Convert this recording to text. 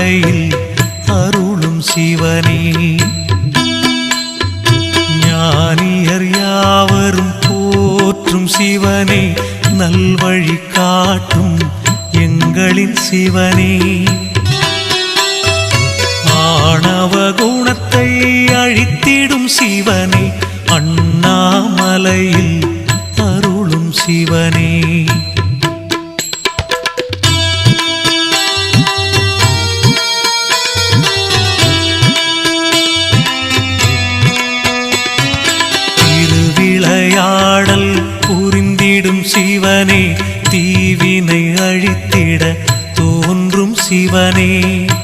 அண்ணாமலையில் அருளும் சிவனே. ஞானியர் யாவரும் போற்றும் சிவனே, நல்வழி காட்டும் எங்களின் சிவனே. ஆணவ குணத்தை அழித்திடும் சிவனே, அண்ணாமலையில் அருளும் சிவனே. திருவிளையாடல் புரிந்திடும் சிவனே, தீவினை அழித்திட தோன்றும் சிவனே.